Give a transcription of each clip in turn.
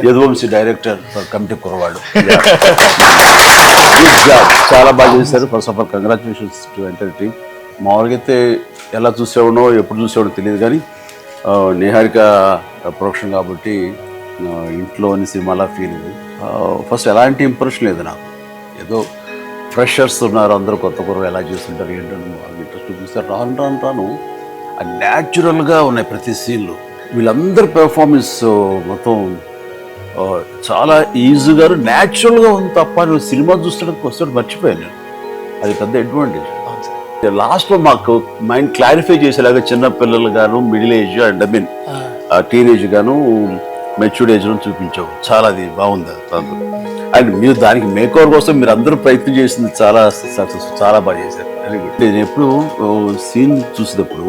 Yaduvanshi director for committee కురవాడు. చాలా బాగా చేశారు. First of all congratulations to entire team. మామూలుగా అయితే ఎలా చూసేవాడో ఎప్పుడు చూసేవాడో తెలియదు, కానీ నిహారిక ప్రొడక్షన్ కాబట్టి ఇంట్లోని సినిమాలా ఫీలింగ్. ఫస్ట్ ఎలాంటి ఇంప్రెషన్ లేదు నాకు. ఏదో ఫ్రెషర్స్ ఉన్నారు, అందరూ కొత్త కుర్ర ఎలా చేస్తుంటారు ఏంటని ఇంట్రెస్ట్ చూపిస్తారు. రాను న్యాచురల్గా ఉన్నాయి ప్రతి సీన్లు. వీళ్ళందరి పెర్ఫార్మెన్స్ మొత్తం చాలా ఈజీగా న్యాచురల్గా ఉంది తప్ప నువ్వు సినిమా చూస్తున్నప్పుడు వస్తాడు మర్చిపోయాను. అది పెద్ద అడ్వాంటేజ్. లాస్ట్లో మాకు మైండ్ క్లారిఫై చేసేలాగా చిన్న పిల్లలు గాను, మిడిల్ ఏజ్ అండ్ టీనేజ్ గాను, మెచ్యూర్డ్ ఏజ్లో చూపించావు. చాలా అది బాగుంది దాంతో. అండ్ మీరు దానికి మేకోవర్ కోసం మీరు అందరూ ప్రయత్నం చేసింది చాలా సక్సెస్, చాలా బాగా చేశారు. Very good. నేను ఎప్పుడు సీన్ చూసేటప్పుడు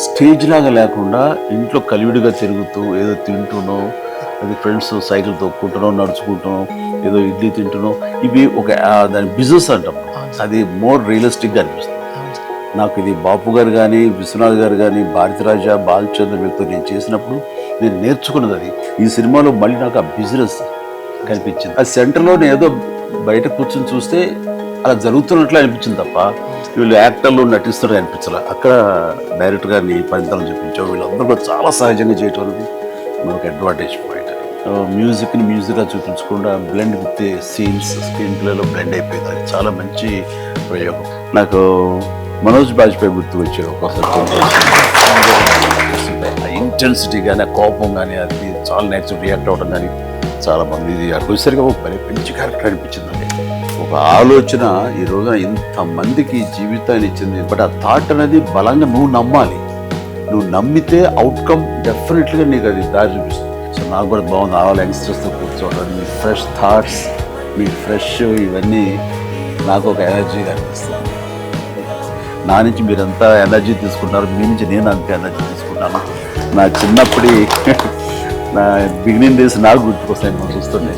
స్టేజ్ లాగా లేకుండా ఇంట్లో కలివిడిగా తిరుగుతూ ఏదో తింటున్నాం, అది ఫ్రెండ్స్ సైకిల్ తొక్కుంటున్నాం, నడుచుకుంటున్నాం, ఏదో ఇడ్లీ తింటున్నాం, ఇవి ఒక దాని బిజినెస్ అంటాం. అది మోర్ రియలిస్టిక్గా అనిపిస్తుంది నాకు. ఇది బాపు గారు కానీ, విశ్వనాథ్ గారు కానీ, భారతిరాజా, బాలచంద్ర వ్యక్తితో నేను చేసినప్పుడు నేను నేర్చుకున్నది అది. ఈ సినిమాలో మళ్ళీ నాకు ఆ బిజినెస్ కనిపించింది. ఆ సెంటర్లో ఏదో బయట కూర్చొని చూస్తే అలా జరుగుతున్నట్లు అనిపించింది తప్ప వీళ్ళు యాక్టర్లు నటిస్తున్నారు అనిపించాలి. అక్కడ డైరెక్టర్ గారిని పనితనం చూపించావు. వీళ్ళందరూ కూడా చాలా సహజంగా చేయటం అనేది మనకు అడ్వాంటేజ్ పాయింట్. మ్యూజిక్ని మ్యూజిక్గా చూపించకుండా బ్లెండ్ విత్ సీన్స్, స్క్రీన్ ప్లేలో బ్లెండ్ అయిపోయింది. అది చాలా మంచి ప్రయోగం. నాకు మనోజ్ బాజ్పేయి గుర్తు వచ్చే ఒకసారి ఆ ఇంటెన్సిటీ కానీ, ఆ కోపం కానీ, అది చాలా నేచురల్ రియాక్ట్ అవ్వడం కానీ చాలా మంది. ఇది అడ్వైసరిగా ఒక మంచి క్యారెక్టర్ అనిపించిందండి. ఒక ఆలోచన ఈ రోజున ఇంతమందికి జీవితాన్ని ఇచ్చింది. బట్ ఆ థాట్ అనేది బలంగా నువ్వు నమ్మాలి. నువ్వు నమ్మితే అవుట్కమ్ డెఫినెట్గా నీకు అది దారి చూపిస్తుంది. సో నాకు కూడా బాగుంది. ఆల్ యంగ్స్టర్స్తో కూర్చోవడం, మీ ఫ్రెష్ థాట్స్, మీ ఫ్రెష్ ఇవన్నీ నాకు ఒక ఎనర్జీగా అనిపిస్తుంది. నా నుంచి మీరంతా ఎనర్జీ తీసుకుంటున్నారు, మీ నుంచి నేను అంత ఎనర్జీ తీసుకుంటాను. నా చిన్నప్పటి నా బిగినింగ్ డేస్ నాకు గుర్తుకొస్తాయి మనం చూస్తుండే.